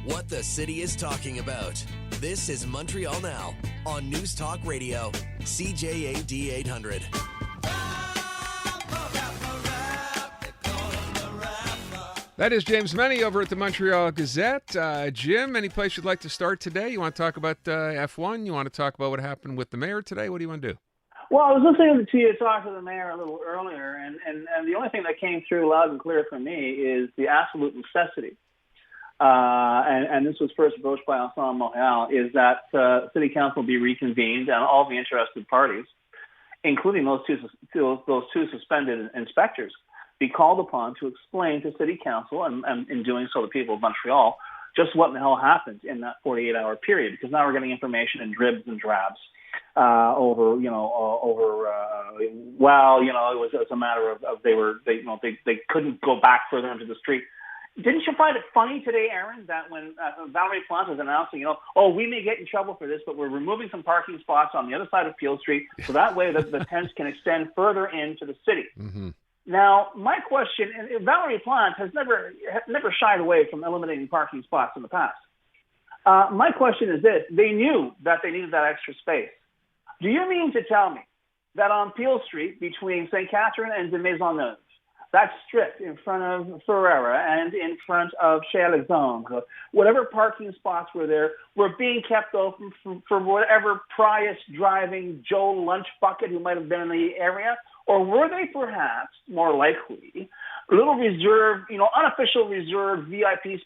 What the city is talking about. This is Montreal Now on News Talk Radio, CJAD 800. That is James Mennie over at the Montreal Gazette. Jim, any place you'd like to start today? You want to talk about F1? You want to talk about what happened with the mayor today? What do you want to do? Well, I was listening to you talk to the mayor a little earlier, and the only thing that came through loud and clear for me is the absolute necessity. And this was first broached by Ensemble Montreal, is that City Council be reconvened and all the interested parties, including those two suspended inspectors, be called upon to explain to City Council and in doing so the people of Montreal just what the hell happened in that 48-hour period. Because now we're getting information in dribs and drabs it was a matter of they couldn't go back further into the street. Didn't you find it funny today, Aaron, that when Valerie Plante was announcing, we may get in trouble for this, but we're removing some parking spots on the other side of Peel Street, so that way the tents can extend further into the city. Mm-hmm. Now, my question, and Valerie Plante has never shied away from eliminating parking spots in the past. My question is this: they knew that they needed that extra space. Do you mean to tell me that on Peel Street between St. Catherine and the Maisonneuve, that strip in front of Ferrera and in front of Chez Alexandre, whatever parking spots were there, were being kept open for whatever Prius driving Joe Lunch Bucket who might have been in the area? Or were they perhaps more likely little reserved, unofficial reserved VIP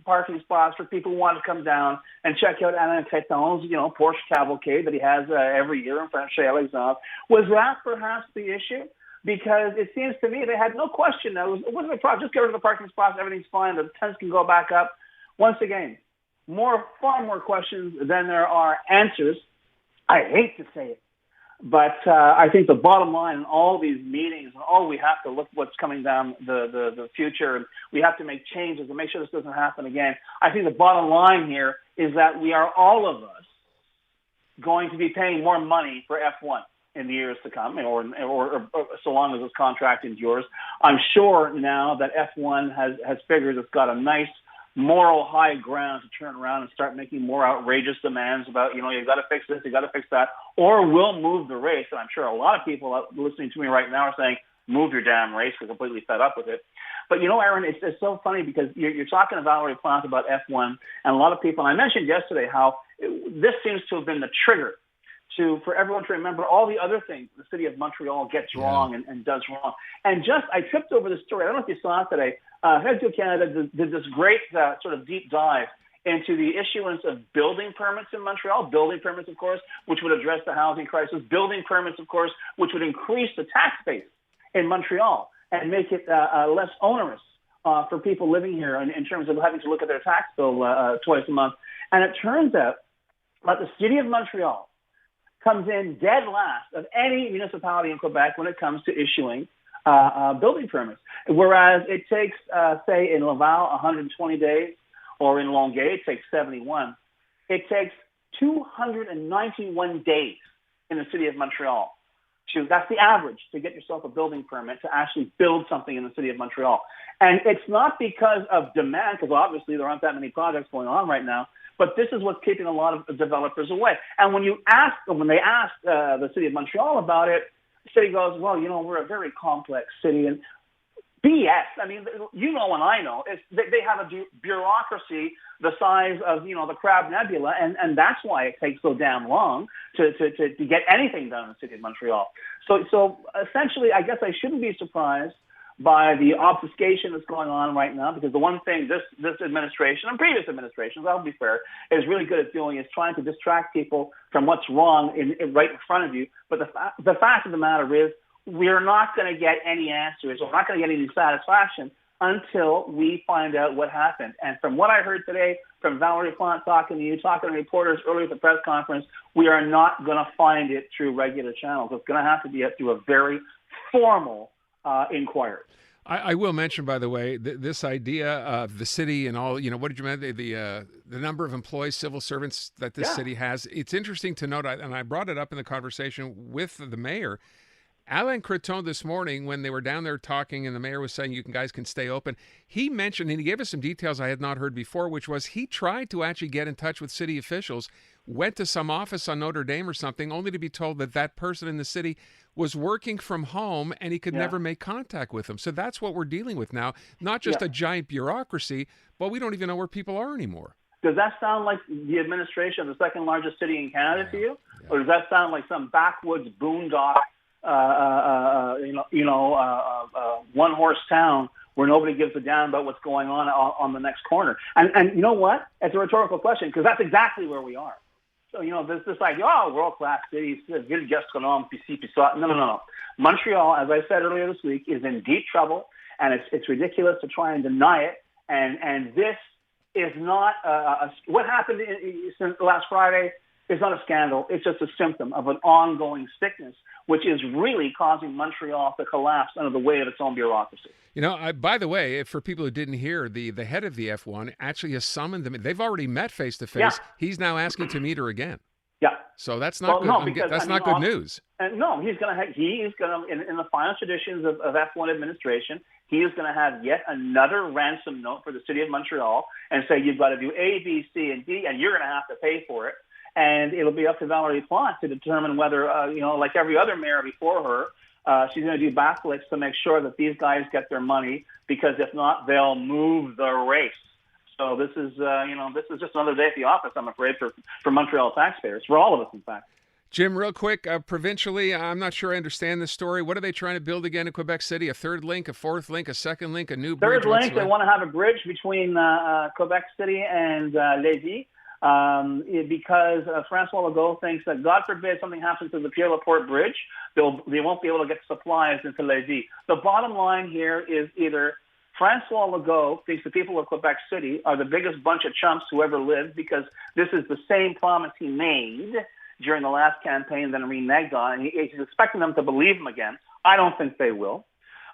parking spots for people who want to come down and check out Alain Créton's, Porsche cavalcade that he has every year in front of Chez Alexandre? Was that perhaps the issue? Because it seems to me they had no question. It wasn't a problem. Just get rid of the parking spots. Everything's fine. The tents can go back up. Once again, far more questions than there are answers. I hate to say it, but I think the bottom line in all these meetings, we have to look what's coming down the future, and we have to make changes and make sure this doesn't happen again. I think the bottom line here is that we are all of us going to be paying more money for F1 in the years to come, or so long as this contract endures. I'm sure now that F1 has figured it's got a nice moral high ground to turn around and start making more outrageous demands about, you've got to fix this, you've got to fix that, or we'll move the race. And I'm sure a lot of people listening to me right now are saying, move your damn race. We're completely fed up with it. But, Aaron, it's so funny because you're talking to Valerie Plante about F1, and a lot of people, and I mentioned yesterday how this seems to have been the trigger for everyone to remember all the other things the city of Montreal gets wrong and does wrong. And I tripped over the story. I don't know if you saw it today. Radio Canada did this great sort of deep dive into the issuance of building permits in Montreal. Building permits, of course, which would address the housing crisis. Building permits, of course, which would increase the tax base in Montreal and make it less onerous for people living here in terms of having to look at their tax bill twice a month. And it turns out that the city of Montreal comes in dead last of any municipality in Quebec when it comes to issuing building permits. Whereas it takes, say, in Laval, 120 days, or in Longueuil, it takes 71. It takes 291 days in the city of Montreal. That's the average to get yourself a building permit to actually build something in the city of Montreal. And it's not because of demand, because obviously there aren't that many projects going on right now, but this is what's keeping a lot of developers away. And when they asked the city of Montreal about it, the city goes, well, we're a very complex city. And BS. I mean, and I know, they have a bureaucracy the size of, the Crab Nebula, and that's why it takes so damn long to get anything done in the city of Montreal. So essentially, I guess I shouldn't be surprised by the obfuscation that's going on right now, because the one thing this administration and previous administrations, I'll be fair, is really good at doing is trying to distract people from what's wrong right in front of you. But the fact of the matter is, we're not going to get any answers. We're not going to get any satisfaction until we find out what happened. And from what I heard today from Valerie Plante talking to reporters earlier at the press conference, we are not going to find it through regular channels. It's going to have to be through a very formal inquiry. I will mention, by the way, this idea of the city and all, what did you mention? The number of employees, civil servants that this city has. It's interesting to note, and I brought it up in the conversation with the mayor, Alain Creton this morning, when they were down there talking and the mayor was saying you guys can stay open, he mentioned, and he gave us some details I had not heard before, which was he tried to actually get in touch with city officials, went to some office on Notre Dame or something, only to be told that that person in the city was working from home and he could never make contact with them. So that's what we're dealing with now, not just a giant bureaucracy, but we don't even know where people are anymore. Does that sound like the administration of the second largest city in Canada to you? Yeah. Or does that sound like some backwoods boondock, one-horse town where nobody gives a damn about what's going on the next corner? And you know what? It's a rhetorical question because that's exactly where we are. So, there's this idea, world-class cities, ville gastronome, pis-ci, pis-ça. No. Montreal, as I said earlier this week, is in deep trouble, and it's ridiculous to try and deny it. And this is not what happened since last Friday is not a scandal. It's just a symptom of an ongoing sickness, which is really causing Montreal to collapse under the weight of its own bureaucracy. By the way, for people who didn't hear, the head of the F1 actually has summoned them. They've already met face to face. He's now asking to meet her again. Yeah. So that's not good. That's not good news. No, he is going to, in the final traditions of F1 administration, he is going to have yet another ransom note for the city of Montreal and say, you've got to do A, B, C, and D, and you're going to have to pay for it. And it'll be up to Valérie Plante to determine whether, like every other mayor before her, she's going to do backflips to make sure that these guys get their money, because if not, they'll move the race. So this is just another day at the office, I'm afraid, for Montreal taxpayers, for all of us, in fact. Jim, real quick, provincially, I'm not sure I understand this story. What are they trying to build again in Quebec City? A third link, a fourth link, a second link, a new bridge? Third link, they want to have a bridge between Quebec City and Lévis. Because François Legault thinks that, God forbid, something happens to the Pierre Laporte Bridge, they won't be able to get supplies into Lévis. The bottom line here is either François Legault thinks the people of Quebec City are the biggest bunch of chumps who ever lived, because this is the same promise he made during the last campaign that he reneged on, and he's expecting them to believe him again. I don't think they will.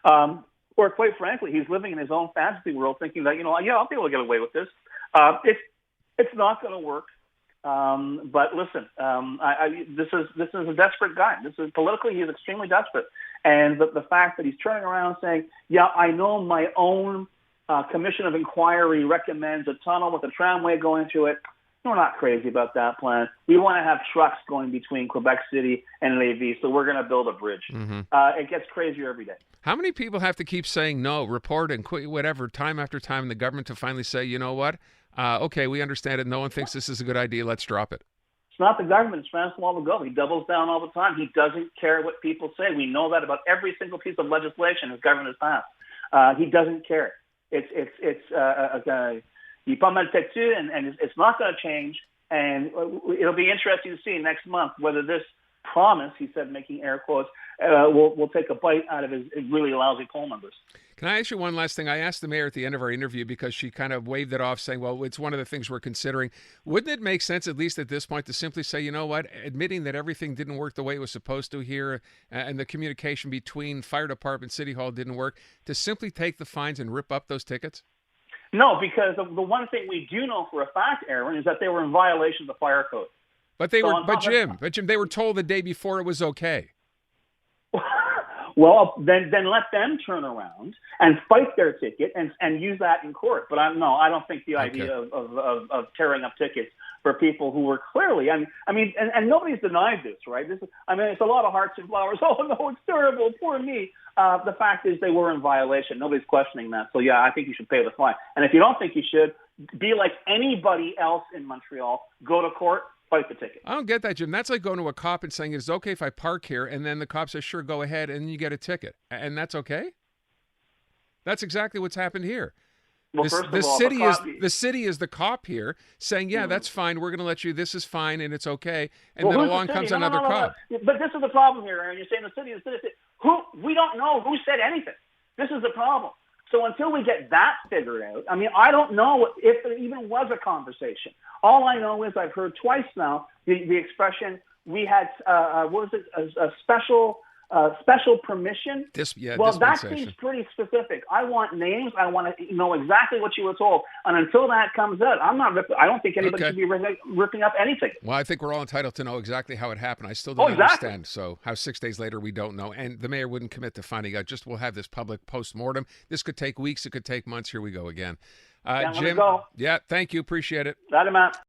Or quite frankly, he's living in his own fantasy world thinking that, I'll be able to get away with this. It's not going to work. But listen, this is a desperate guy. Politically, he's extremely desperate. And the fact that he's turning around saying, I know my own commission of inquiry recommends a tunnel with a tramway going through it. We're not crazy about that plan. We want to have trucks going between Quebec City and Lévis, so we're going to build a bridge. Mm-hmm. It gets crazier every day. How many people have to keep saying no, report and quit, whatever, time after time in the government to finally say, you know what? Okay, we understand it. No one thinks this is a good idea. Let's drop it. It's not the government. It's François Legault. He doubles down all the time. He doesn't care what people say. We know that about every single piece of legislation his government has passed. He doesn't care. Il pas mal têtu, and it's not going to change. And it'll be interesting to see next month whether this promise, he said, making air quotes, will take a bite out of his really lousy poll numbers. Can I ask you one last thing? I asked the mayor at the end of our interview because she kind of waved it off saying, well, it's one of the things we're considering. Wouldn't it make sense, at least at this point, to simply say, you know what, admitting that everything didn't work the way it was supposed to here and the communication between fire department, city hall didn't work, to simply take the fines and rip up those tickets? No, because the one thing we do know for a fact, Aaron, is that they were in violation of the fire code. But Jim, they were told the day before it was okay. Well, then let them turn around and fight their ticket and use that in court. But I don't think the idea of tearing up tickets for people who were clearly, and nobody's denied this, right? It's a lot of hearts and flowers. Oh no, it's terrible, poor me. The fact is they were in violation. Nobody's questioning that. So yeah, I think you should pay the fine. And if you don't think you should, be like anybody else in Montreal. Go to court. Fight the ticket. I don't get that, Jim. That's like going to a cop and saying, it's okay if I park here, and then the cop says, sure, go ahead, and you get a ticket. And that's okay? That's exactly what's happened here. Well, the city is the cop here saying, yeah, that's fine, we're going to let you, this is fine, and it's okay. And then along comes another cop. But this is the problem here, Aaron. You're saying the city. We don't know who said anything. This is the problem. So until we get that figured out, I don't know if there even was a conversation. All I know is I've heard twice now the expression, we had, a special special permission. Well, that dispensation. seems pretty specific. I want names. I want to know exactly what you were told. And until that comes out, I don't think anybody should be ripping up anything. Well, I think we're all entitled to know exactly how it happened. I still don't understand. So how 6 days later we don't know. And the mayor wouldn't commit to finding out. Just we'll have this public post-mortem. This could take weeks. It could take months. Here we go again. Jim, go. Yeah, thank you. Appreciate it. That amount.